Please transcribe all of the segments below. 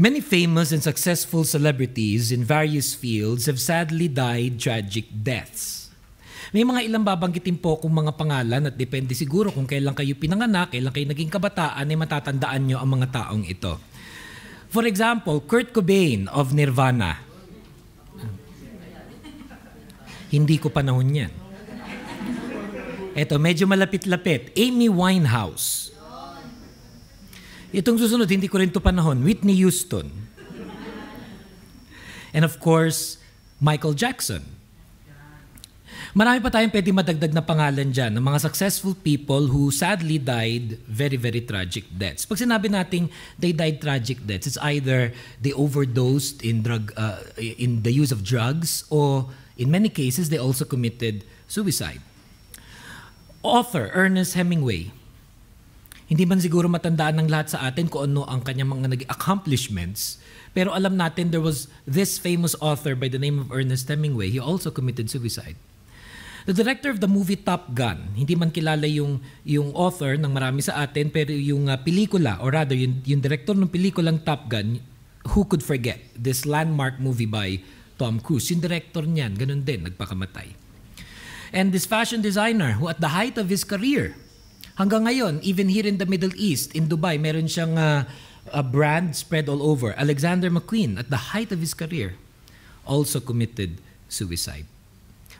Many famous and successful celebrities in various fields have sadly died tragic deaths. May mga ilang babanggitin po kung mga pangalan at depende siguro kung kailan kayo pinanganak, kailan kayo naging kabataan, ay matatandaan nyo ang mga taong ito. For example, Kurt Cobain of Nirvana. Hindi ko panahon yan. Ito, medyo malapit-lapit. Amy Winehouse. Itong susunod, hindi ko rin ito panahon. Whitney Houston. And of course, Michael Jackson. Marami pa tayong pwede madagdag na pangalan dyan ng mga successful people who sadly died very, very tragic deaths. Pag sinabi nating they died tragic deaths, it's either they overdosed in the use of drugs, or in many cases, they also committed suicide. Author Ernest Hemingway. Hindi man siguro matandaan ng lahat sa atin kung ano ang kanyang mga naging accomplishments, pero alam natin there was this famous author by the name of Ernest Hemingway. He also committed suicide. The director of the movie Top Gun, hindi man kilala yung author ng marami sa atin, pero yung pelikula, or rather yung director ng pelikulang Top Gun, who could forget this landmark movie by Tom Cruise? Yung director niyan, ganun din, nagpakamatay. And this fashion designer who at the height of his career, hanggang ngayon, even here in the Middle East, in Dubai, meron siyang a brand spread all over. Alexander McQueen, at the height of his career, also committed suicide.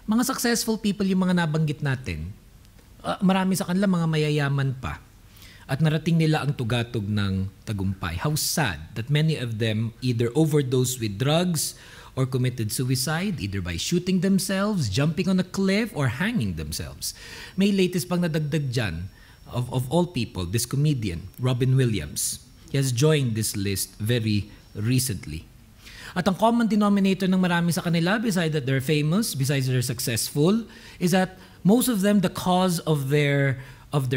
Mga successful people yung mga nabanggit natin, marami sa kanila mga mayayaman pa. At narating nila ang tugatog ng tagumpay. How sad that many of them either overdosed with drugs or committed suicide, either by shooting themselves, jumping on a cliff, or hanging themselves. May latest pang nadagdag dyan, of all people, this comedian, Robin Williams. He has joined this list very recently. At ang common denominator ng marami sa kanila, besides that they're famous, besides they're successful, is that most of them, the cause of their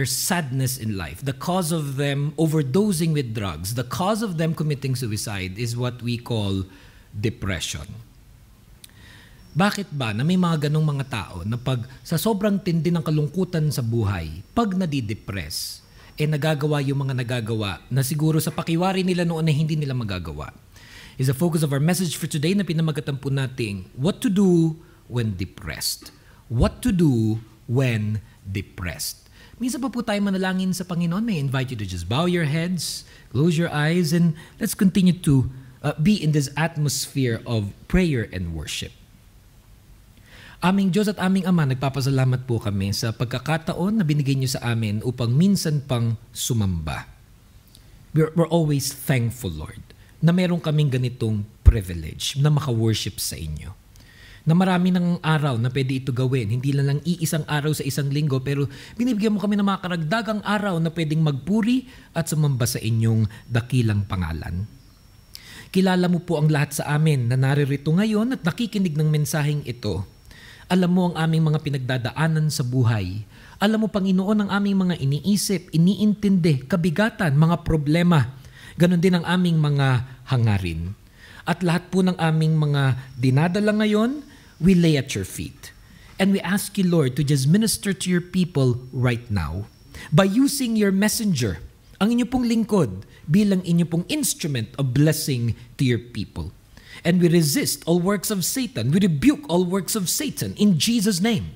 sadness in life, the cause of them overdosing with drugs, the cause of them committing suicide is what we call depression. Bakit ba na may mga ganong mga tao na pag sa sobrang tindi ng kalungkutan sa buhay, pag nadidepress, nagagawa yung mga nagagawa na siguro sa pakiwari nila noon na hindi nila magagawa? Is the focus of our message for today na pinamagatan po natin, what to do when depressed. What to do when depressed. Minsan pa po tayo manalangin sa Panginoon. May I invite you to just bow your heads, close your eyes, and let's continue to be in this atmosphere of prayer and worship. Aming Diyos at aming Ama, nagpapasalamat po kami sa pagkakataon na binigay niyo sa amin upang minsan pang sumamba. We're always thankful, Lord, na meron kaming ganitong privilege na maka-worship sa inyo. Na marami ng araw na pwede ito gawin. Hindi lang iisang araw sa isang linggo, pero binibigyan mo kami ng mga karagdagang araw na pwedeng magpuri at sumamba sa inyong dakilang pangalan. Kilala mo po ang lahat sa amin na naririto ngayon at nakikinig ng mensaheng ito. Alam mo ang aming mga pinagdadaanan sa buhay. Alam mo, Panginoon, ang aming mga iniisip, iniintindi, kabigatan, mga problema. Ganon din ang aming mga hangarin. At lahat po ng aming mga dinadala ngayon, we lay at your feet. And we ask you, Lord, to just minister to your people right now by using your messenger, ang inyo pong lingkod, bilang inyo pong instrument of blessing to your people. And we resist all works of Satan. We rebuke all works of Satan in Jesus' name.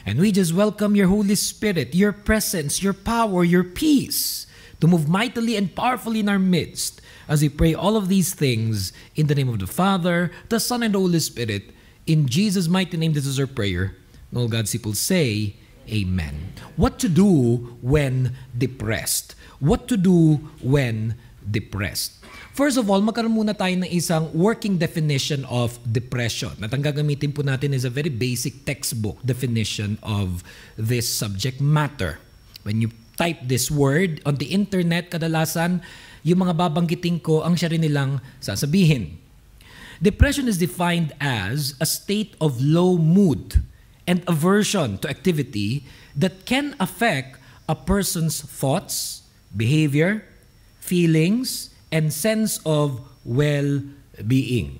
And we just welcome your Holy Spirit, your presence, your power, your peace, to move mightily and powerfully in our midst as we pray all of these things in the name of the Father, the Son, and the Holy Spirit. In Jesus' mighty name, this is our prayer. And all God's people say, Amen. What to do when depressed? What to do when depressed? First of all, magkaroon muna tayo ng isang working definition of depression. At ang gagamitin po natin is a very basic textbook definition of this subject matter. When you type this word on the internet, kadalasan, yung mga babanggitin ko, ang siya rin nilang sasabihin. Depression is defined as a state of low mood and aversion to activity that can affect a person's thoughts, behavior, feelings, and sense of well-being.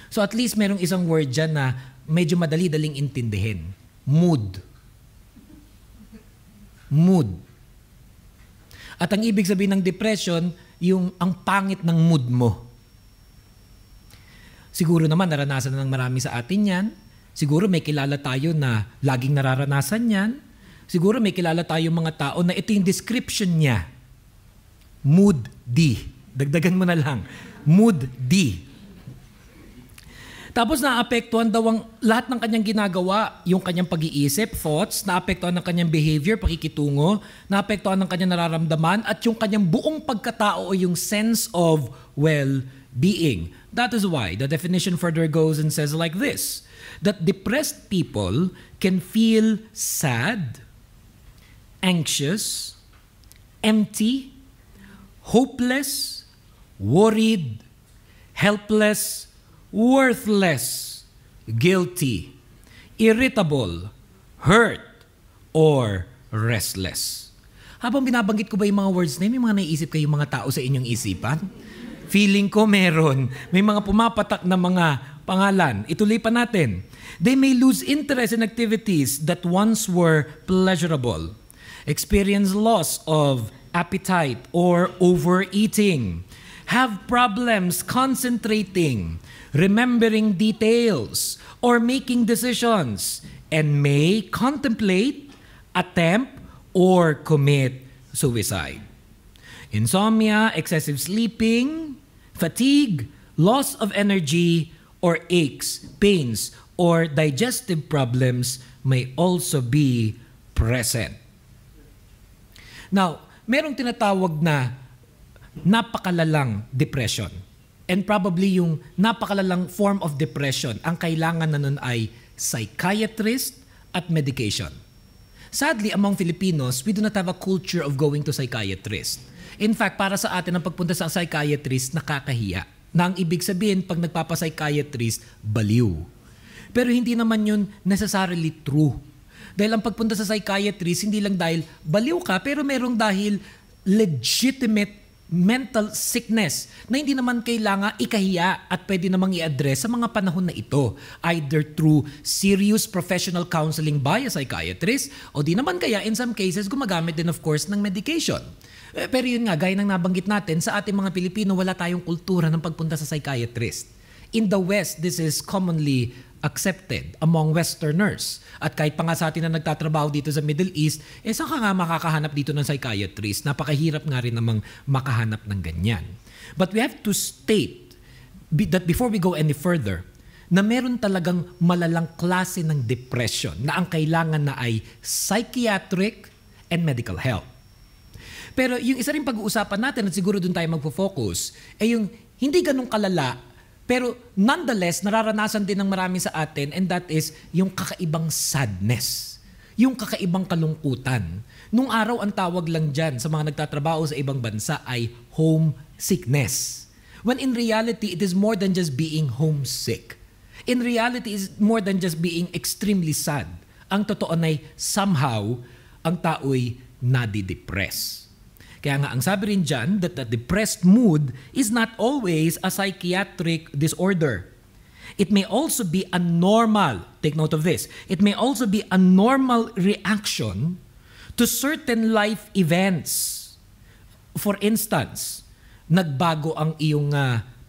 So at least merong isang word dyan na medyo madali-daling intindihin. Mood. Mood. At ang ibig sabihin ng depression, yung ang pangit ng mood mo. Siguro naman naranasan na ng marami sa atin yan. Siguro may kilala tayo na laging nararanasan yan. Siguro may kilala tayo mga tao na ito yung description niya. Mood D. Dagdagan mo na lang. Mood D. Tapos naapektuhan daw ang lahat ng kanyang ginagawa, yung kanyang pag-iisip, thoughts, naapektuhan ng kanyang behavior, pakikitungo, naapektuhan ng kanyang nararamdaman, at yung kanyang buong pagkatao o yung sense of well-being. That is why the definition further goes and says like this, that depressed people can feel sad, anxious, empty, hopeless, worried, helpless, worthless, guilty, irritable, hurt, or restless. Habang binabanggit ko ba yung mga words na yun, may mga naiisip kayong mga tao sa inyong isipan? Feeling ko meron. May mga pumapatak na mga pangalan. Ituloy pa natin. They may lose interest in activities that once were pleasurable, experience loss of appetite or overeating, have problems concentrating, remembering details, or making decisions, and may contemplate, attempt, or commit suicide. Insomnia, excessive sleeping, fatigue, loss of energy, or aches, pains, or digestive problems may also be present. Now, merong tinatawag na napakalalang depression. And probably yung napakalalang form of depression, ang kailangan na nun ay psychiatrist at medication. Sadly, among Filipinos, we do not have a culture of going to psychiatrist. In fact, para sa atin, ang pagpunta sa psychiatrist, nakakahiya. Na ang ibig sabihin, pag nagpapa-psychiatrist, baliw. Pero hindi naman yun necessarily true. Dahil ang pagpunta sa psychiatrist, hindi lang dahil baliw ka, pero merong dahil legitimate mental sickness na hindi naman kailangan ikahiya at pwede namang i-address sa mga panahon na ito, either through serious professional counseling by a psychiatrist o di naman kaya in some cases gumagamit din of course ng medication. Pero yun nga, gaya ng nabanggit natin, sa ating mga Pilipino wala tayong kultura ng pagpunta sa psychiatrist. In the West, this is commonly accepted among Westerners. At kahit pa nga sa atin na nagtatrabaho dito sa Middle East, saan ka nga makakahanap dito ng psychiatrist? Napakahirap nga rin namang makahanap ng ganyan. But we have to state that before we go any further, na meron talagang malalang klase ng depression na ang kailangan na ay psychiatric and medical help. Pero yung isa rin pag-uusapan natin at siguro doon tayo magpo-focus ay yung hindi ganun kalala pero nonetheless, nararanasan din ng marami sa atin and that is yung kakaibang sadness. Yung kakaibang kalungkutan. Nung araw, ang tawag lang dyan sa mga nagtatrabaho sa ibang bansa ay homesickness. When in reality, it is more than just being homesick. In reality, it's more than just being extremely sad. Ang totoo ay somehow, ang tao'y nadidepress. Kaya nga, ang sabi rin dyan that the depressed mood is not always a psychiatric disorder. It may also be a normal, take note of this, it may also be a normal reaction to certain life events. For instance, nagbago ang iyong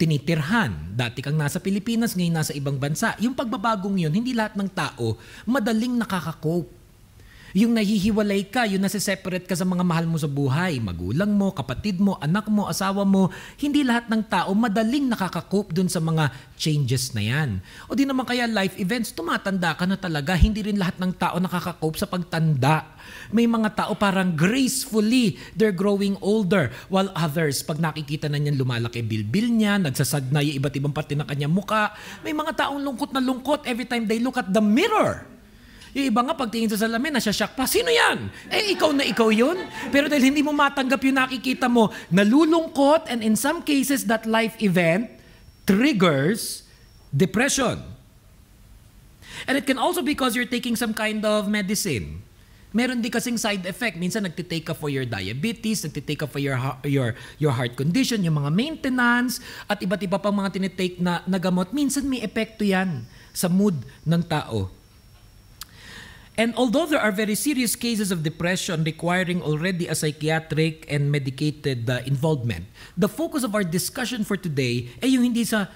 tinitirhan. Dati kang nasa Pilipinas, ngayon nasa ibang bansa. Yung pagbabagong yun, hindi lahat ng tao madaling nakaka-cope. Yung nahihiwalay ka, yung nasiseparate ka sa mga mahal mo sa buhay, magulang mo, kapatid mo, anak mo, asawa mo, hindi lahat ng tao madaling nakaka-cope dun sa mga changes na yan. O di naman kaya life events, tumatanda ka na talaga, hindi rin lahat ng tao nakaka-cope sa pagtanda. May mga tao parang gracefully, they're growing older, while others, pag nakikita na niyan lumalaki bilbil niya, nagsasad na yung iba't ibang parte ng kanyang muka, may mga taong lungkot na lungkot every time they look at the mirror. Yung iba nga, pagtingin sa salamin, nasya-shock pa. Sino yan? Ikaw na ikaw yun? Pero dahil hindi mo matanggap yung nakikita mo, nalulungkot, and in some cases, that life event triggers depression. And it can also be because you're taking some kind of medicine. Meron din kasing side effect. Minsan nagtitake ka for your diabetes, nagtitake ka for your heart condition, yung mga maintenance, at iba't iba pang mga tinitake na gamot. Minsan may epekto yan sa mood ng tao. And although there are very serious cases of depression requiring already a psychiatric and medicated involvement, the focus of our discussion for today ay yung hindi sa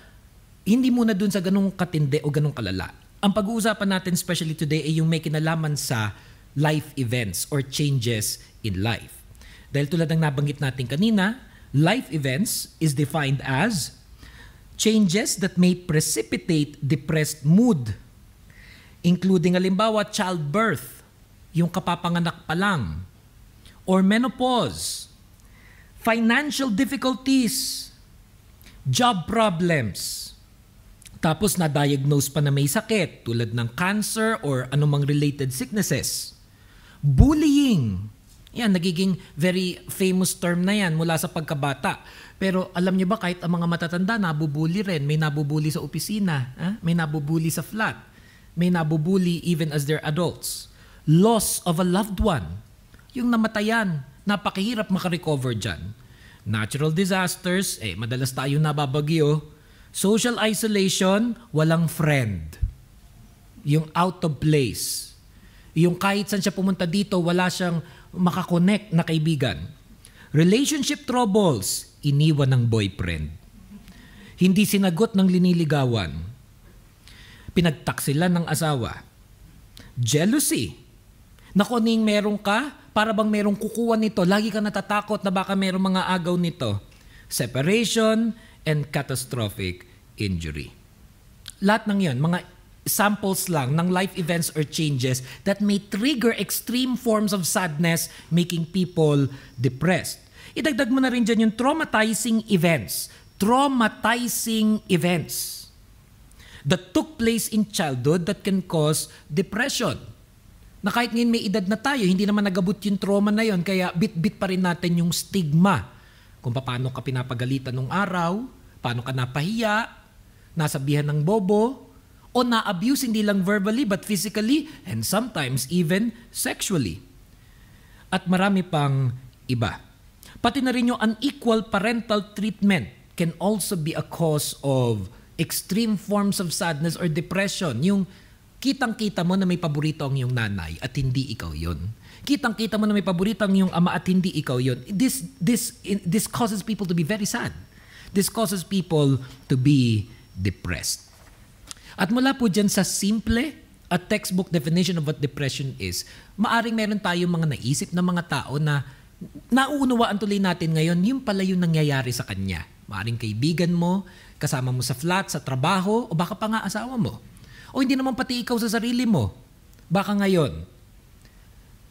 hindi muna dun sa ganung katindi o ganung kalala. Ang pag-uusapan natin especially today ay yung may kinalaman sa life events or changes in life. Dahil tulad ng nabanggit natin kanina, life events is defined as changes that may precipitate depressed mood, including halimbawa childbirth, yung kapapanganak pa lang, or menopause, financial difficulties, job problems, tapos na-diagnose pa na may sakit tulad ng cancer or anumang related sicknesses, bullying. Yan, nagiging very famous term na yan mula sa pagkabata. Pero alam niyo ba, kahit ang mga matatanda, nabubuli rin. May nabubuli sa opisina, may nabubuli sa flat, may nabubuli even as they're adults. Loss of a loved one. Yung namatayan, napakahirap makarecover dyan. Natural disasters, madalas tayo nababagyo. Social isolation, walang friend. Yung out of place. Yung kahit saan siya pumunta dito, wala siyang makakonect na kaibigan. Relationship troubles, iniwan ng boyfriend. Hindi sinagot ng liniligawan. Pinagtaksilan ng asawa. Jealousy. Nakuning meron ka, para bang merong kukuha nito, lagi ka natatakot na baka merong mga agaw nito. Separation and catastrophic injury. Lahat ng yan, mga samples lang ng life events or changes that may trigger extreme forms of sadness, making people depressed. Idagdag mo na rin dyan yung traumatizing events. Traumatizing events that took place in childhood that can cause depression. Na kahit ngayon may edad na tayo, hindi naman nagabot yung trauma na yon, kaya bit-bit pa rin natin yung stigma. Kung paano ka pinapagalitan nung araw, paano ka napahiya, nasabihan ng bobo, o na-abuse hindi lang verbally but physically and sometimes even sexually. At marami pang iba. Pati na rin yung unequal parental treatment can also be a cause of extreme forms of sadness or depression. Yung kitang-kita mo na may paborito ang iyong nanay at hindi ikaw yon. Kitang-kita mo na may paborito ang iyong ama at hindi ikaw yon. This causes people to be very sad. This causes people to be depressed. At mula po dyan sa simple at textbook definition of what depression is, maaring meron tayong mga naisip na mga tao na nauunawaan tuloy natin ngayon, yung pala yung nangyayari sa kanya. Maaring kaibigan mo, kasama mo sa flat, sa trabaho, o baka pa nga asawa mo. O hindi naman pati ikaw sa sarili mo. Baka ngayon,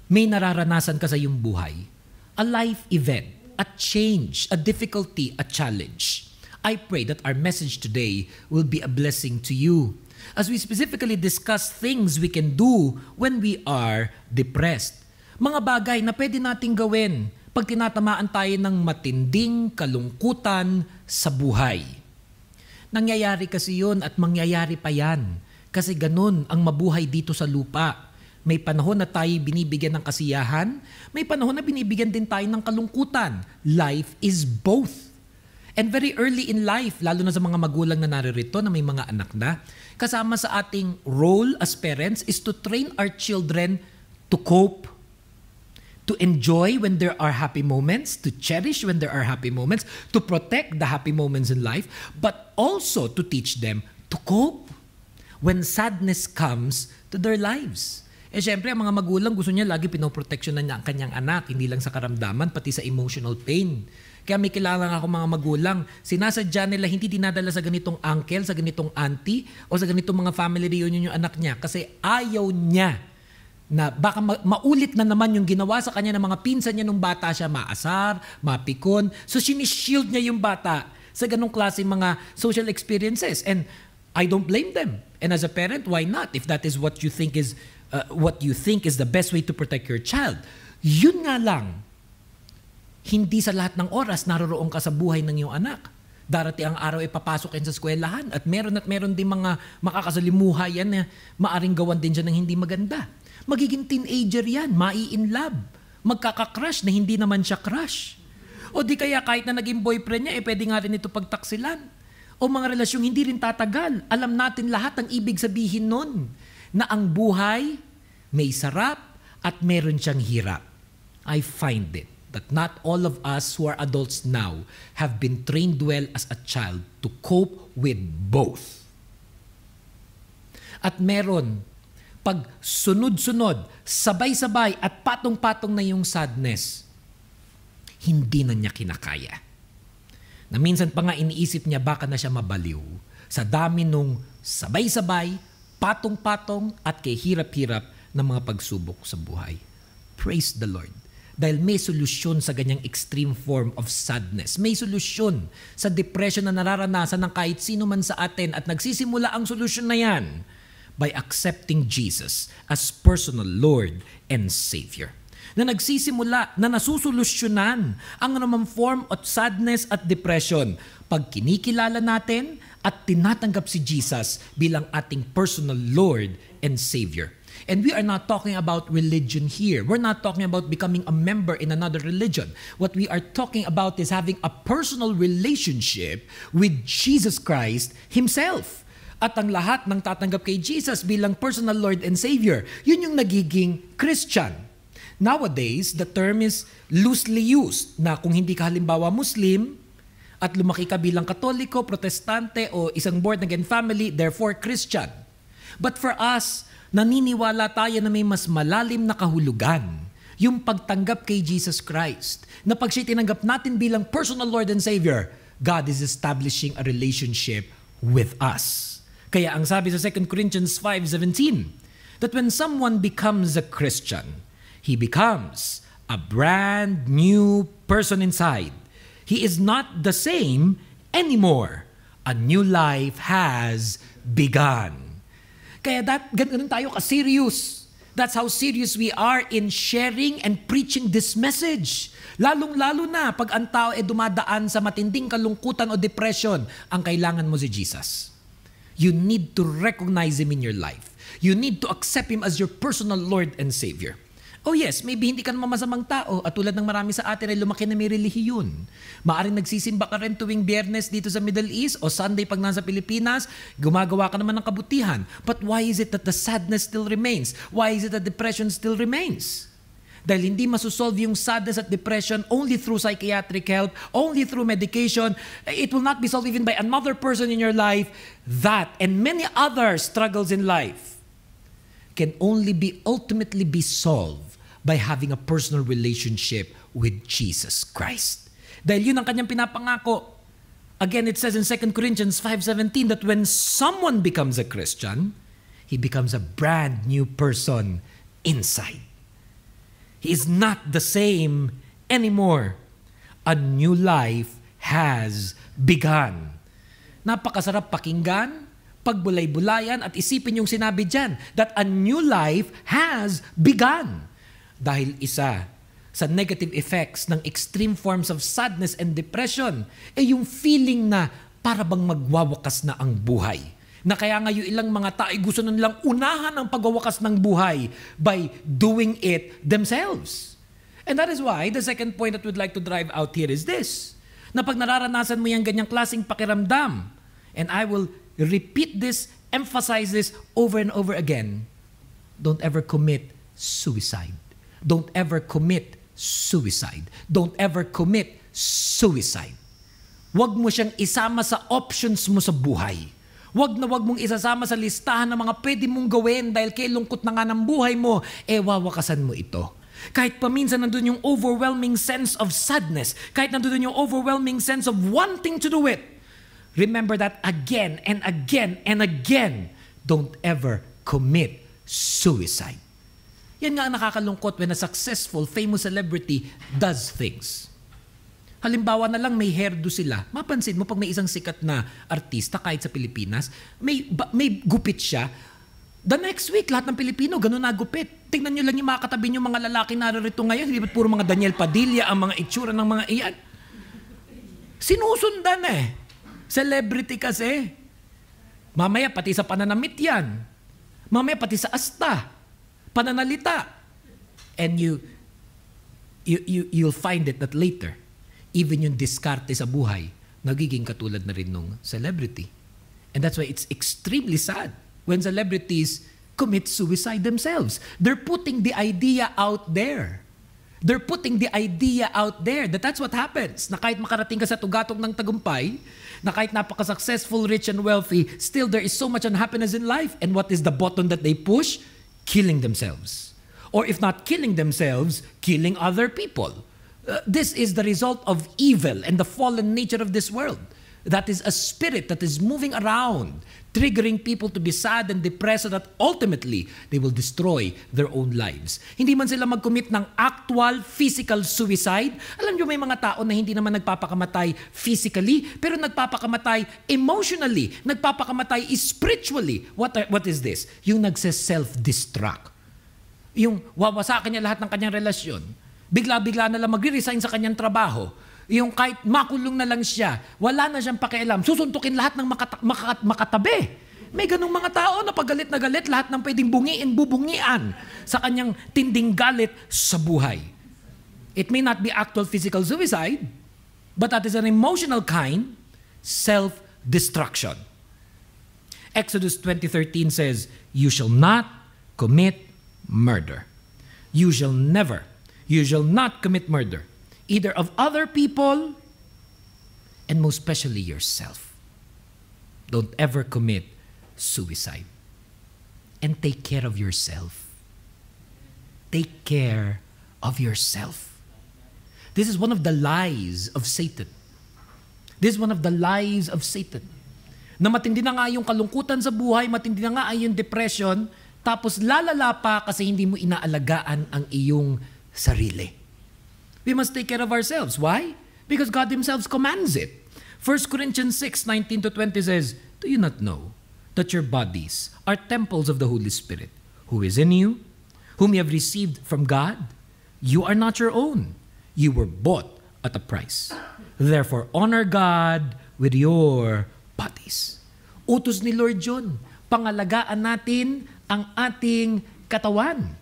may nararanasan ka sa iyong buhay. A life event, a change, a difficulty, a challenge. I pray that our message today will be a blessing to you as we specifically discuss things we can do when we are depressed. Mga bagay na pwede nating gawin pag tinatamaan tayo ng matinding kalungkutan sa buhay. Nangyayari kasi yun at mangyayari pa yan. Kasi ganun ang mabuhay dito sa lupa. May panahon na tayo binibigyan ng kasiyahan, may panahon na binibigyan din tayo ng kalungkutan. Life is both. And very early in life, lalo na sa mga magulang na naririto na may mga anak na, kasama sa ating role as parents is to train our children to cope, to enjoy when there are happy moments, to cherish when there are happy moments, to protect the happy moments in life, but also to teach them to cope when sadness comes to their lives. Siyempre, ang mga magulang gusto niya lagi pinoproteksyonan niya ang kanyang anak, hindi lang sa karamdaman, pati sa emotional pain. Kaya may kilala ako mga magulang, sinasadya nila hindi dinadala sa ganitong uncle, sa ganitong auntie, o sa ganitong mga family reunion yung anak niya kasi ayaw niya na baka maulit na naman yung ginawa sa kanya ng mga pinsan niya nung bata siya, maasar, mapikon. So sinishield niya yung bata sa ganong klase mga social experiences. And I don't blame them. And as a parent, why not? If that is what you think is the best way to protect your child. Yun nga lang, hindi sa lahat ng oras naroroon ka sa buhay ng iyong anak. Darating ang araw papasok yan sa eskwelahan at meron din mga makakasalimuha yan na maaring gawan din siya ng hindi maganda. Magiging teenager yan, mai-in-love, magkaka-crush na hindi naman siya crush. O di kaya kahit na naging boyfriend niya, pwede nga rin ito pagtaksilan. O mga relasyong hindi rin tatagal. Alam natin lahat ang ibig sabihin nun, na ang buhay may sarap at meron siyang hirap. I find it that not all of us who are adults now have been trained well as a child to cope with both. At meron, pag sunod-sunod, sabay-sabay at patong-patong na yung sadness, hindi na niya kinakaya. Na minsan pa nga iniisip niya baka na siya mabaliw sa dami nung sabay-sabay, patong-patong at kay hirap-hirap ng mga pagsubok sa buhay. Praise the Lord. Dahil may solusyon sa ganyang extreme form of sadness. May solusyon sa depression na nararanasan ng kahit sino man sa atin at nagsisimula ang solusyon na yan by accepting Jesus as personal Lord and Savior. Na nagsisimula, na nasusolusyonan ang anumang form of sadness at depression pag kinikilala natin at tinatanggap si Jesus bilang ating personal Lord and Savior. And we are not talking about religion here. We're not talking about becoming a member in another religion. What we are talking about is having a personal relationship with Jesus Christ Himself. At ang lahat ng tatanggap kay Jesus bilang personal Lord and Savior, yun yung nagiging Christian. Nowadays, the term is loosely used na kung hindi ka halimbawa Muslim at lumaki ka bilang Katoliko, Protestante o isang born-again family, therefore Christian. But for us, naniniwala tayo na may mas malalim na kahulugan, yung pagtanggap kay Jesus Christ. Na pag siya tinanggap natin bilang personal Lord and Savior, God is establishing a relationship with us. Kaya ang sabi sa 2 Corinthians 5:17, that when someone becomes a Christian, he becomes a brand new person inside. He is not the same anymore. A new life has begun. Kaya ganun tayo ka-serious. That's how serious we are in sharing and preaching this message. Lalong-lalo na pag ang tao ay dumadaan sa matinding kalungkutan o depression, ang kailangan mo si Jesus. You need to recognize Him in your life. You need to accept Him as your personal Lord and Savior. Oh yes, maybe hindi ka naman masamang tao at tulad ng marami sa atin ay lumaki na may relihiyon. Maaring nagsisimba ka rin tuwing Biyernes dito sa Middle East o Sunday pag nasa Pilipinas, gumagawa ka naman ng kabutihan. But why is it that the sadness still remains? Why is it that depression still remains? Dahil hindi masusolve yung sadness at depression only through psychiatric help, only through medication. It will not be solved even by another person in your life. That and many other struggles in life can only ultimately be solved by having a personal relationship with Jesus Christ. Dahil yun ang kanyang pinapangako. Again, it says in 2 Corinthians 5:17 that when someone becomes a Christian, he becomes a brand new person inside. He is not the same anymore. A new life has begun. Napakasarap pakinggan, pagbulay-bulayan at isipin yung sinabi dyan that a new life has begun. Dahil isa sa negative effects ng extreme forms of sadness and depression ay yung feeling na para bang magwawakas na ang buhay. Na kaya nga yung ilang mga tao gusto na nilang unahan ang pagwawakas ng buhay by doing it themselves. And that is why the second point that we'd like to drive out here is this. Na pag nararanasan mo yung ganyang klaseng pakiramdam, and I will repeat this, emphasize this over and over again, don't ever commit suicide. Don't ever commit suicide. Don't ever commit suicide. Huwag mo siyang isama sa options mo sa buhay. Huwag mong isasama sa listahan ng mga pwede mong gawin dahil kay lungkot na nga ng buhay mo, wawakasan mo ito. Kahit paminsan nandun yung overwhelming sense of sadness, kahit nandun yung overwhelming sense of wanting to do it, remember that again and again and again, don't ever commit suicide. Yan nga ang nakakalungkot when a successful, famous celebrity does things. Halimbawa na lang may hairdo sila. Mapansin mo pag may isang sikat na artista kahit sa Pilipinas, may gupit siya. The next week, lahat ng Pilipino, ganun na gupit. Tingnan nyo lang yung mga katabi nyo mga lalaki narito ngayon. Hindi ba't puro mga Daniel Padilla ang mga itsura ng mga iyan? Sinusundan Celebrity kasi. Mamaya pati sa pananamit yan. Mamaya pati sa asta. Pananalita. And you'll find it that later, even yung diskarte sa buhay, nagiging katulad na rin nung celebrity. And that's why it's extremely sad when celebrities commit suicide themselves. They're putting the idea out there They're putting the idea out there that that's what happens. Na kahit makarating ka sa tugatog ng tagumpay, na kahit napaka-successful, rich, and wealthy, still there is so much unhappiness in life. And what is the button that they push? Killing themselves. Or if not killing themselves, killing other people. This is the result of evil and the fallen nature of this world. That is a spirit that is moving around, triggering people to be sad and depressed so that ultimately they will destroy their own lives. Hindi man sila mag-commit ng actual physical suicide. Alam nyo, may mga tao na hindi naman nagpapakamatay physically, pero nagpapakamatay emotionally, nagpapakamatay spiritually. What is this? Yung nagse-self-destruct. Yung wawasakan niya lahat ng kanyang relasyon. Bigla-bigla na lang magre-resign sa kanyang trabaho. Yung kahit makulong na lang siya, wala na siyang pakialam, susuntukin lahat ng makatabi. May ganung mga tao na pagalit na galit, lahat ng pwedeng bungiin, bubungian sa kanyang tinding galit sa buhay. It may not be actual physical suicide, but that is an emotional kind, self-destruction. Exodus 20:13 says, "You shall not commit murder." You shall not commit murder, either of other people, and most especially yourself. Don't ever commit suicide. And take care of yourself. Take care of yourself. This is one of the lies of Satan. This is one of the lies of Satan. Na matindi na nga yung kalungkutan sa buhay, matindi na nga ay yung depression, tapos lalala pa kasi hindi mo inaalagaan ang iyong sarili. We must take care of ourselves. Why? Because God Himself commands it. 1 Corinthians 6:19-20 says, "Do you not know that your bodies are temples of the Holy Spirit, who is in you, whom you have received from God? You are not your own. You were bought at a price. Therefore, honor God with your bodies." Utos ni Lord John, pangalagaan natin ang ating katawan.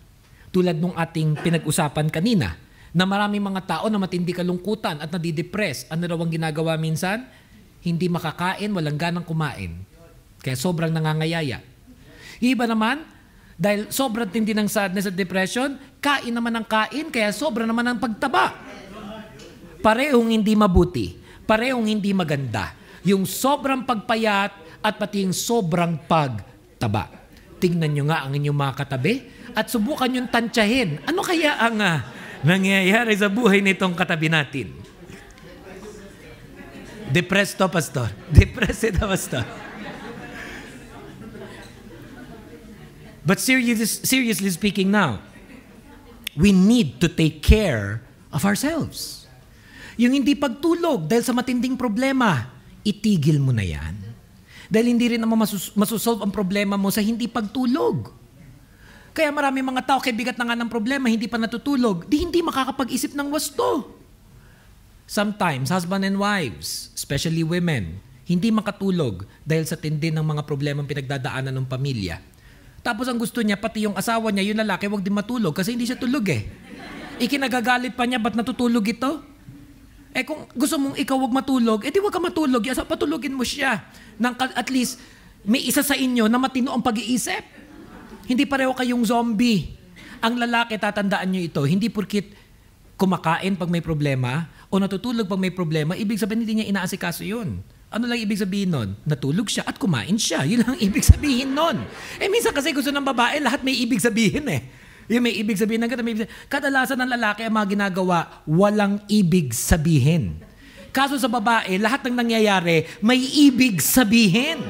Tulad nung ating pinag-usapan kanina, na maraming mga tao na matindi kalungkutan at nadidepress. Ano raw ang ginagawa minsan? Hindi makakain, walang ganang kumain. Kaya sobrang nangangayaya. Yung iba naman, dahil sobrang tindi ng sadness at depression, kain naman ng kain, kaya sobrang naman ng pagtaba. Parehong hindi mabuti. Parehong hindi maganda. Yung sobrang pagpayat at pati yung sobrang pagtaba. Tingnan nyo nga ang inyong mga katabi at subukan yung tansyahin. Ano kaya ang nangyayari sa buhay nitong katabi natin? Depressed to, Pastor. Depressed to, Pastor. But seriously speaking now, we need to take care of ourselves. Yung hindi pagtulog dahil sa matinding problema, itigil mo na yan. Dahil hindi rin naman masusolve ang problema mo sa hindi pagtulog. Kaya marami mga tao, kay bigat na nga ng problema, hindi pa natutulog, hindi makakapag-isip ng wasto. Sometimes, husband and wives, especially women, hindi makatulog dahil sa tindi ng mga problemang pinagdadaanan ng pamilya. Tapos ang gusto niya, pati yung asawa niya, yung lalaki, wag din matulog kasi hindi siya tulog eh. Ikinagagalit pa niya, ba't natutulog ito? Eh kung gusto mong ikaw wag matulog, di wag ka matulog, patulogin mo siya. At least, may isa sa inyo na matino ang pag-iisip. Hindi pareho kayong zombie. Ang lalaki, tatandaan nyo ito, hindi porkit kumakain pag may problema o natutulog pag may problema, ibig sabihin hindi niya inaasikaso yun. Ano lang ibig sabihin nun? Natulog siya at kumain siya. Yun lang ibig sabihin nun. Eh minsan kasi gusto ng babae, lahat may ibig sabihin eh. Yung may ibig sabihin ng kadalasan ng lalaki ang mga ginagawa, walang ibig sabihin. Kaso sa babae, lahat ng nangyayari, may ibig sabihin.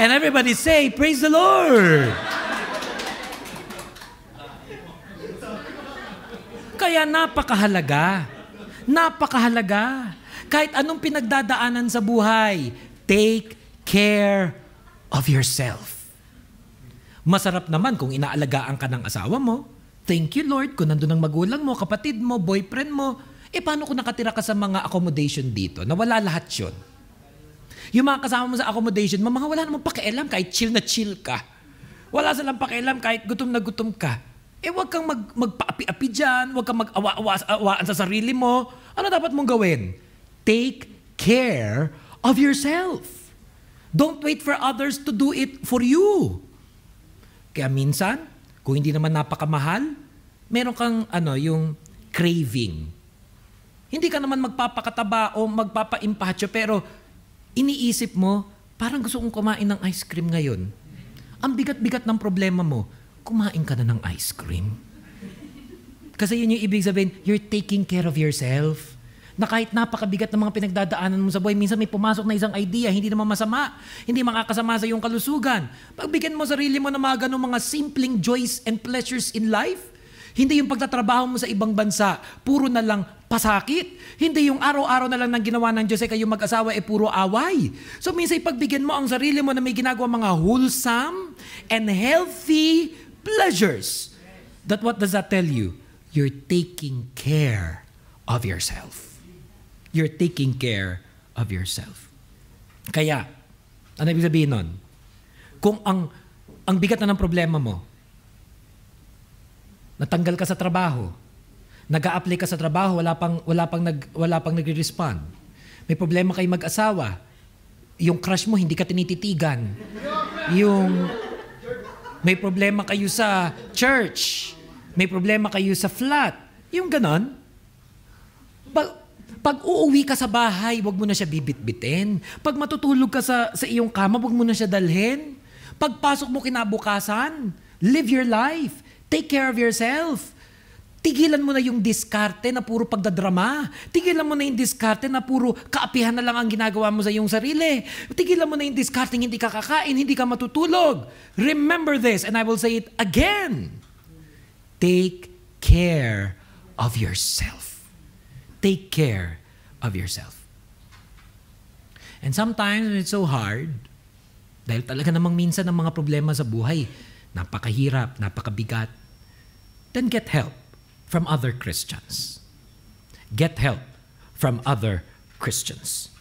And everybody say, praise the Lord! Kaya napakahalaga. Napakahalaga. Kahit anong pinagdadaanan sa buhay, take care of yourself. Masarap naman kung inaalagaan ka ng asawa mo. Thank you, Lord, kung nandun ang magulang mo, kapatid mo, boyfriend mo. Paano kung nakatira ka sa mga accommodation dito? Nawala lahat yun. Yung mga kasama mo sa accommodation, mga wala namang pakialam kahit chill na chill ka. Wala silang pakialam kahit gutom na gutom ka. Huwag kang magpaapi-api dyan, huwag kang mag-awaan sa sarili mo. Ano dapat mong gawin? Take care of yourself. Don't wait for others to do it for you. Kaya minsan, kung hindi naman napakamahal, meron kang yung craving. Hindi ka naman magpapakataba o magpapaimpatyo, pero iniisip mo, parang gusto kong kumain ng ice cream ngayon. Ang bigat-bigat ng problema mo, kumain ka na ng ice cream. Kasi yun yung ibig sabihin, you're taking care of yourself. Na kahit napakabigat ng mga pinagdadaanan mo sa buhay, minsan may pumasok na isang idea, hindi naman masama, hindi makakasama sa iyong kalusugan. Pagbigyan mo sarili mo ng mga ganong mga simpleng joys and pleasures in life, hindi yung pagtatrabaho mo sa ibang bansa, puro na lang pasakit. Hindi yung araw-araw na lang ng ginawa ng Diyos ay kayong mag-asawa puro away. So minsan ipagbigyan mo ang sarili mo na may ginagawa mga wholesome and healthy pleasures. What does that tell you? You're taking care of yourself. You're taking care of yourself. Kaya, ano ibig sabihin nun? Kung ang bigat na ng problema mo, natanggal ka sa trabaho, nag-a-apply ka sa trabaho, wala pang nagre-respond. May problema kayo mag-asawa, yung crush mo hindi ka tinititigan. May problema kayo sa church, may problema kayo sa flat. Yung ganon. Pag uuwi ka sa bahay, wag mo na siya bibit-bitin. Pag matutulog ka sa iyong kama, wag mo na siya dalhin. Pagpasok mo kinabukasan, live your life. Take care of yourself. Tigilan mo na yung diskarte na puro pagdadrama. Tigilan mo na yung diskarte na puro kaapihan na lang ang ginagawa mo sa iyong sarili. Tigilan mo na yung diskarte hindi ka kakain, hindi ka matutulog. Remember this, and I will say it again. Take care of yourself. Take care of yourself. And sometimes it's so hard, dahil talaga namang minsan ang mga problema sa buhay, napakahirap, napakabigat, then get help from other Christians. Get help from other Christians.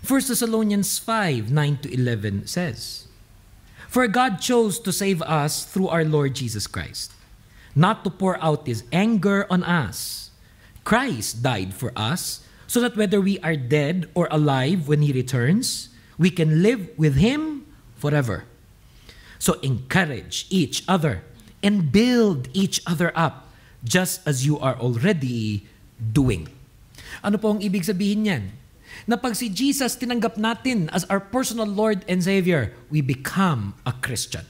1 Thessalonians 5:9-11 says, "For God chose to save us through our Lord Jesus Christ, not to pour out His anger on us. Christ died for us, so that whether we are dead or alive when He returns, we can live with Him forever. So encourage each other and build each other up, just as you are already doing." Ano po ang ibig sabihin niyan? Na pag si Jesus tinanggap natin as our personal Lord and Savior, we become a Christian.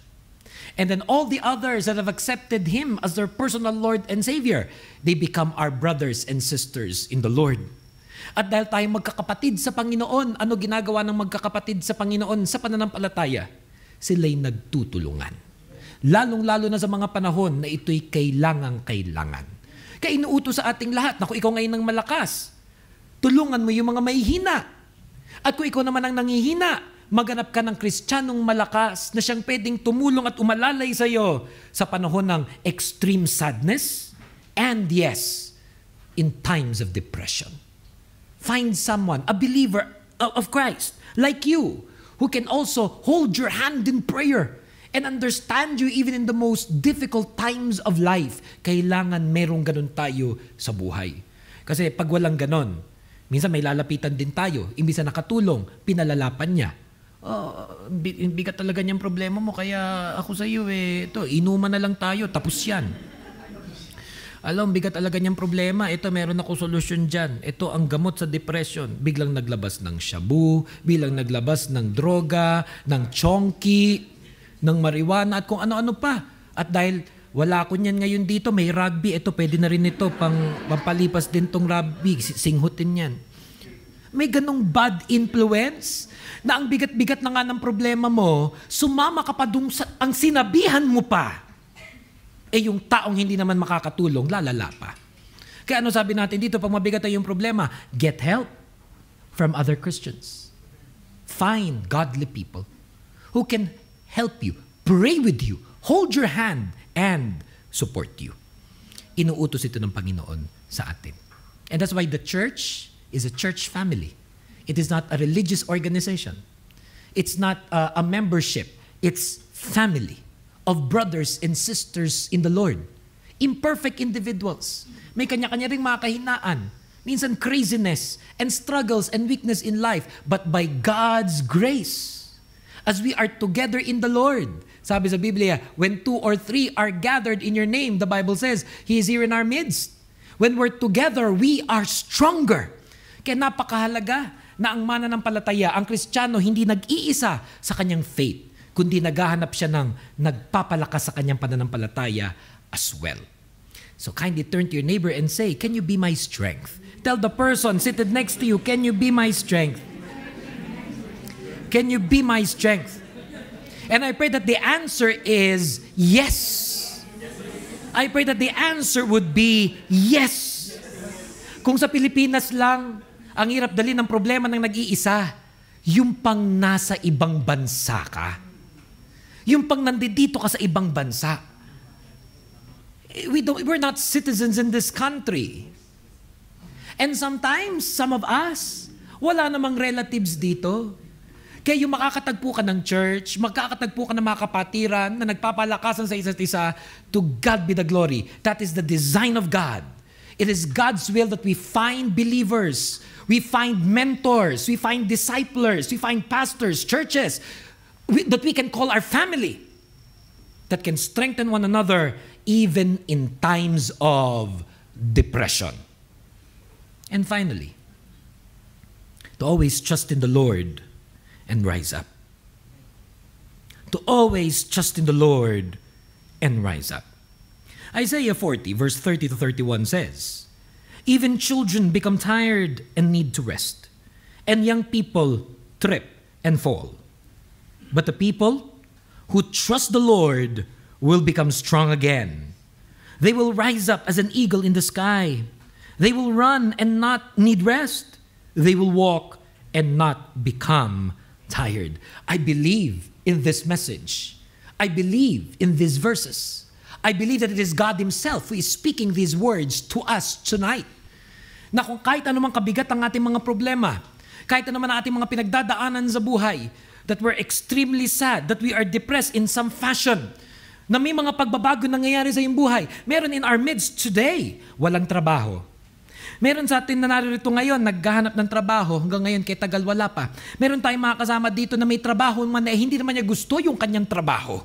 And then all the others that have accepted Him as their personal Lord and Savior, they become our brothers and sisters in the Lord. At dahil tayo magkakapatid sa Panginoon, ano ginagawa ng magkakapatid sa Panginoon sa pananampalataya? Sila'y nagtutulungan. Lalong-lalo na sa mga panahon na ito'y kailangan. Kaya inuutos sa ating lahat na kung ikaw ngayon ng malakas, tulungan mo yung mga mahihina. At kung ikaw naman ang nangihina, maganap ka ng Kristiyanong malakas na siyang pwedeng tumulong at umalalay sa iyo sa panahon ng extreme sadness and yes, in times of depression. Find someone, a believer of Christ, like you, who can also hold your hand in prayer and understand you even in the most difficult times of life. Kailangan merong ganun tayo sa buhay. Kasi pag walang ganun, minsan may lalapitan din tayo. Imbis na nakatulong, pinalalapan niya. Bigat talaga niyang problema mo, kaya ako sa iyo ito, inuman na lang tayo, tapos yan. Alam, bigat talaga niyang problema. Ito, meron ako solusyon dyan. Ito, ang gamot sa depression. Biglang naglabas ng shabu, biglang naglabas ng droga, ng chonky, ng marijuana, at kung ano-ano pa. At dahil wala ko niyan ngayon dito, may rugby. Ito, pwede na rin ito, pampalipas din tong rugby. Singhutin yan. May ganong bad influence na ang bigat-bigat na nga ng problema mo, sumama ka pa dun sa ang sinabihan mo pa. Yung taong hindi naman makakatulong, lalala pa. Kaya ano sabi natin dito, pag mabigat na yung problema, get help from other Christians. Find godly people who can help you, pray with you, hold your hand, and support you. Inuutos ito ng Panginoon sa atin. And that's why the church is a church family. It is not a religious organization. It's not a membership. It's family of brothers and sisters in the Lord. Imperfect individuals. May kanya-kanya ring mga kahinaan. Minsan craziness and struggles and weakness in life. But by God's grace, as we are together in the Lord. Sabi sa Biblia, when 2 or 3 are gathered in your name, the Bible says, He is here in our midst. When we're together, we are stronger. Kaya napakahalaga na ang mananampalataya, ang Kristiyano, hindi nag-iisa sa kanyang faith, kundi naghahanap siya ng nagpapalakas sa kanyang pananampalataya as well. So kindly turn to your neighbor and say, can you be my strength? Tell the person seated next to you, can you be my strength? Can you be my strength? And I pray that the answer is yes. I pray that the answer would be yes. Kung sa Pilipinas lang, ang hirap dalhin ng problema ng nag-iisa, yung pang nasa ibang bansa ka. Yung pang nandito ka sa ibang bansa. We're not citizens in this country. And sometimes, some of us, wala namang relatives dito. Kaya yung makakatagpo ka ng church, makakatagpo ka ng mga kapatiran na nagpapalakasan sa isa't isa, to God be the glory. That is the design of God. It is God's will that we find believers, we find mentors, we find disciplers, we find pastors, churches, that we can call our family, that can strengthen one another even in times of depression. And finally, to always trust in the Lord and rise up. To always trust in the Lord and rise up. Isaiah 40, verse 30 to 31 says, even children become tired and need to rest, and young people trip and fall. But the people who trust the Lord will become strong again. They will rise up as an eagle in the sky. They will run and not need rest. They will walk and not become tired. I believe in this message. I believe in these verses. I believe that it is God Himself who is speaking these words to us tonight. Na kung kahit anumang kabigat ang ating mga problema, kahit anuman ang ating mga pinagdadaanan sa buhay, that we're extremely sad, that we are depressed in some fashion, na may mga pagbabago nangyayari sa iyong buhay. Meron in our midst today, walang trabaho. Meron sa atin na naririto ngayon, naghahanap ng trabaho, hanggang ngayon kay tagal wala pa. Meron tayong mga kasama dito na may trabaho man eh, hindi naman niya gusto yung kanyang trabaho.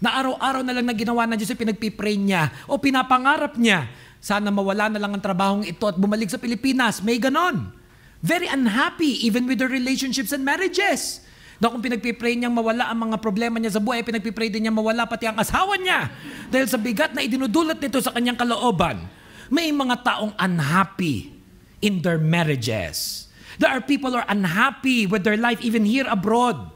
Na araw-araw na lang na ginawa na Diyos, pinagpipray niya o pinapangarap niya, sana mawala na lang ang trabahong ito at bumalik sa Pilipinas. May ganon. Very unhappy even with their relationships and marriages. Na kung pinagpipray niyang mawala ang mga problema niya sa buhay, pinagpipray din niya mawala pati ang asawa niya. Dahil sa bigat na idinudulot nito sa kanyang kalooban. May mga taong unhappy in their marriages. There are people who are unhappy with their life even here abroad.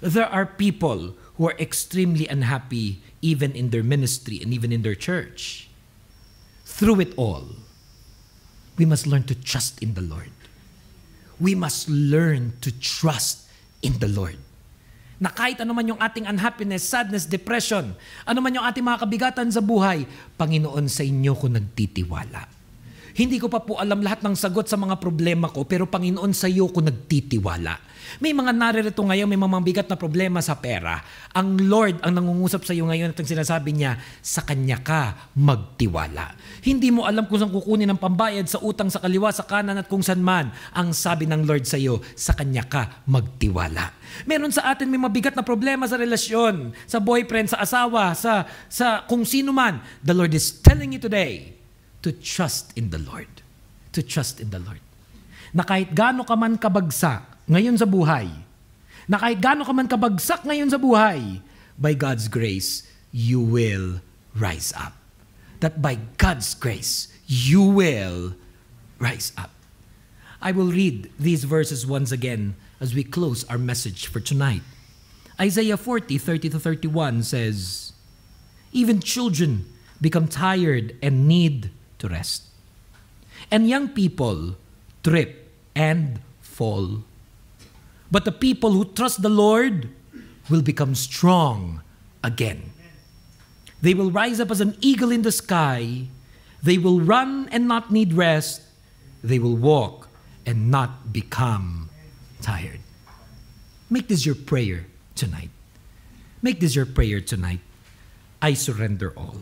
There are people who are extremely unhappy even in their ministry and even in their church. Through it all, we must learn to trust in the Lord. We must learn to trust in the Lord. Na kahit ano man yung ating unhappiness, sadness, depression, ano man yung ating mga kabigatan sa buhay, Panginoon, sa inyo ko nagtitiwala. Hindi ko pa po alam lahat ng sagot sa mga problema ko, pero Panginoon, sa iyo ko nagtitiwala. May mga naririto ngayon, may mga bigat na problema sa pera. Ang Lord ang nangungusap sa iyo ngayon at ang sinasabi niya, sa Kanya ka magtiwala. Hindi mo alam kung saan kukunin ang pambayad sa utang sa kaliwa, sa kanan at kung saan man. Ang sabi ng Lord sa iyo, sa Kanya ka magtiwala. Meron sa atin may mabigat na problema sa relasyon, sa boyfriend, sa asawa, sa kung sino man. The Lord is telling you today to trust in the Lord. To trust in the Lord. Na kahit gaano ka man kabagsak ngayon sa buhay, na kahit gaano ka man kabagsak ngayon sa buhay, by God's grace, you will rise up. That by God's grace, you will rise up. I will read these verses once again as we close our message for tonight. Isaiah 40, 30 to 31 says, even children become tired and need to rest. And young people trip and fall. But the people who trust the Lord will become strong again. They will rise up as an eagle in the sky. They will run and not need rest. They will walk and not become tired. Make this your prayer tonight. Make this your prayer tonight. I surrender all.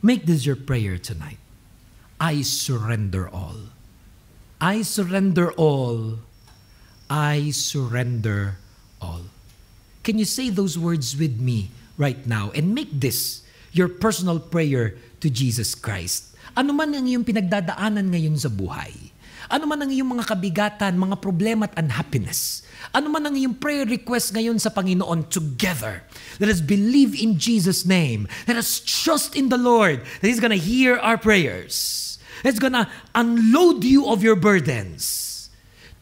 Make this your prayer tonight. I surrender all. I surrender all. I surrender all. Can you say those words with me right now and make this your personal prayer to Jesus Christ? Ano man ang iyong pinagdadaanan ngayon sa buhay, ano man ang iyong mga kabigatan, mga problema at unhappiness, ano man ang iyong prayer request ngayon sa Panginoon, together, let us believe in Jesus' name. Let us trust in the Lord that He's gonna hear our prayers. He's gonna unload you of your burdens.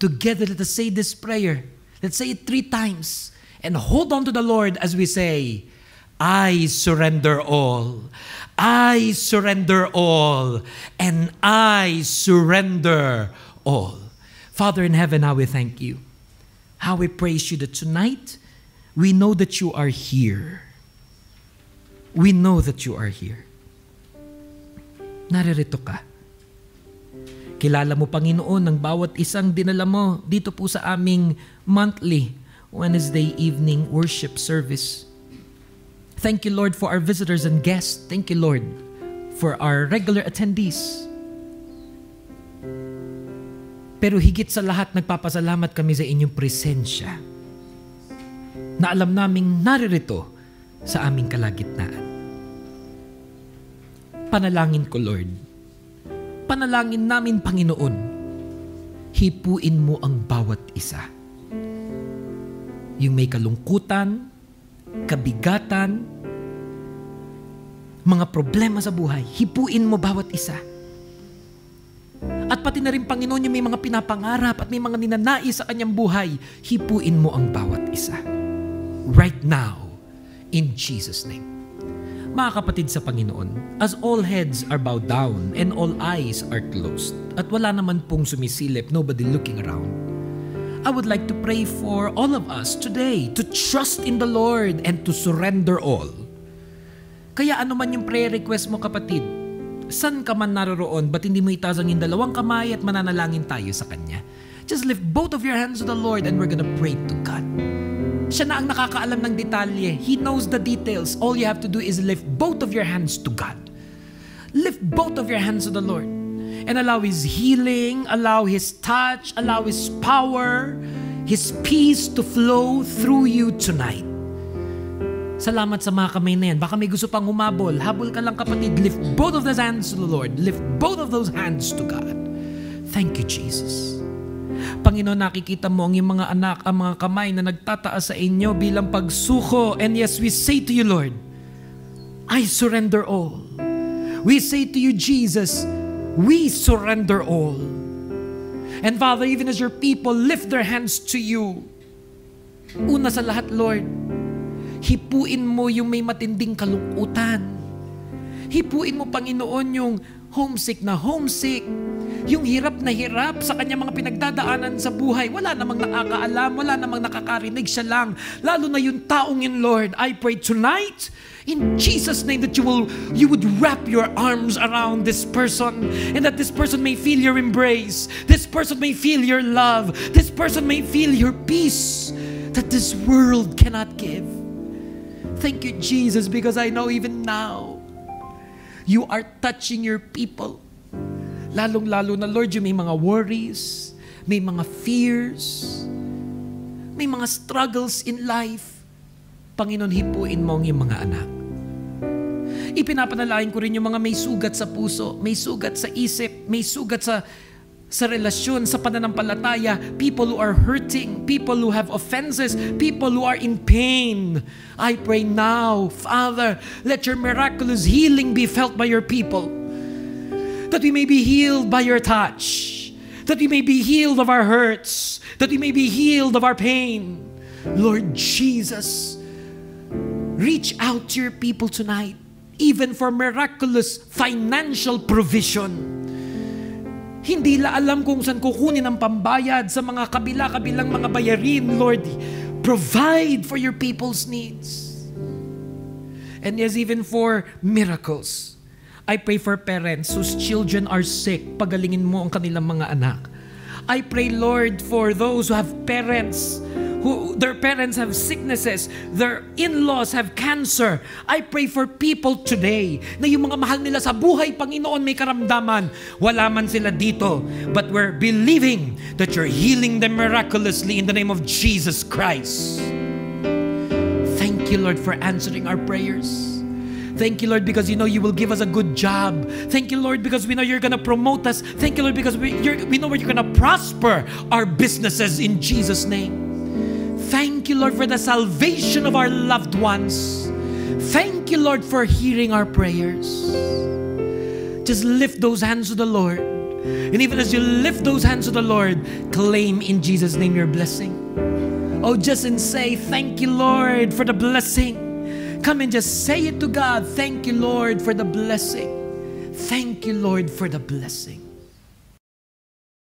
Together, let us say this prayer. Let's say it 3 times. And hold on to the Lord as we say, I surrender all. I surrender all. And I surrender all. Father in heaven, how we thank you. How we praise you that tonight, we know that you are here. We know that you are here. Naririto ka. Kilala mo, Panginoon, ang bawat isang dinala mo dito po sa aming monthly Wednesday evening worship service. Thank you, Lord, for our visitors and guests. Thank you, Lord, for our regular attendees. Pero higit sa lahat, nagpapasalamat kami sa inyong presensya na alam naming naririto sa aming kalagitnaan. Panalangin ko, Lord. Panalangin namin, Panginoon, hipuin mo ang bawat isa. Yung may kalungkutan, kabigatan, mga problema sa buhay, hipuin mo bawat isa. At pati na rin, Panginoon, yung may mga pinapangarap at may mga ninanais sa kanyang buhay, hipuin mo ang bawat isa. Right now, in Jesus' name. Mga kapatid sa Panginoon, as all heads are bowed down and all eyes are closed, at wala naman pong sumisilip, nobody looking around, I would like to pray for all of us today to trust in the Lord and to surrender all. Kaya ano man yung prayer request mo, kapatid, san ka man naroroon, ba't hindi mo itaas ang iyong 2 kamay at mananalangin tayo sa Kanya? Just lift both of your hands to the Lord and we're gonna pray to God. Siya na ang nakakaalam ng detalye. He knows the details. All you have to do is lift both of your hands to God. Lift both of your hands to the Lord and allow His healing, allow His touch, allow His power, His peace to flow through you tonight. Salamat sa mga kamay na yan. Baka may gusto pang humabol. Habol ka lang, kapatid. Lift both of those hands to the Lord. Lift both of those hands to God. Thank you, Jesus. Panginoon, nakikita mo ang iyong mga anak, ang mga kamay na nagtataas sa inyo bilang pagsuko. And yes, we say to you, Lord, I surrender all. We say to you, Jesus, we surrender all. And Father, even as your people lift their hands to you, una sa lahat, Lord, hipuin mo yung may matinding kalungkutan. Hipuin mo, Panginoon, yung homesick na homesick, yung hirap na hirap sa kanya mga pinagdadaanan sa buhay. Wala namang nakakaalam, wala namang nakakarinig, siya lang. Lalo na yung taong yun, Lord. I pray tonight, in Jesus' name, that you would wrap your arms around this person and that this person may feel your embrace. This person may feel your love. This person may feel your peace that this world cannot give. Thank you, Jesus, because I know even now, you are touching your people. Lalong-lalo na, Lord, yung may mga worries, may mga fears, may mga struggles in life. Panginoon, hipuin mo ang iyong mga anak. Ipinapanalangin ko rin yung mga may sugat sa puso, may sugat sa isip, may sugat sa relasyon, sa pananampalataya, people who are hurting, people who have offenses, people who are in pain. I pray now, Father, let your miraculous healing be felt by your people. That we may be healed by your touch. That we may be healed of our hurts. That we may be healed of our pain. Lord Jesus, reach out to your people tonight, even for miraculous financial provision. Hindi la alam kung saan kukunin ang pambayad sa mga kabila-kabilang mga bayarin. Lord, provide for your people's needs. And yes, even for miracles. I pray for parents whose children are sick. Pagalingin mo ang kanilang mga anak. I pray, Lord, for those who have parents who their parents have sicknesses, their in-laws have cancer. I pray for people today na yung mga mahal nila sa buhay, Panginoon, may karamdaman. Wala man sila dito, but we're believing that you're healing them miraculously in the name of Jesus Christ. Thank you, Lord, for answering our prayers. Thank you, Lord, because you know you will give us a good job. Thank you, Lord, because we know you're going to promote us. Thank you, Lord, because we know you're going to prosper our businesses in Jesus' name. Thank you, Lord, for the salvation of our loved ones. Thank you, Lord, for hearing our prayers. Just lift those hands to the Lord. And even as you lift those hands to the Lord, claim in Jesus' name your blessing. Oh, just and say, thank you, Lord, for the blessing. Come and just say it to God. Thank you, Lord, for the blessing. Thank you, Lord, for the blessing.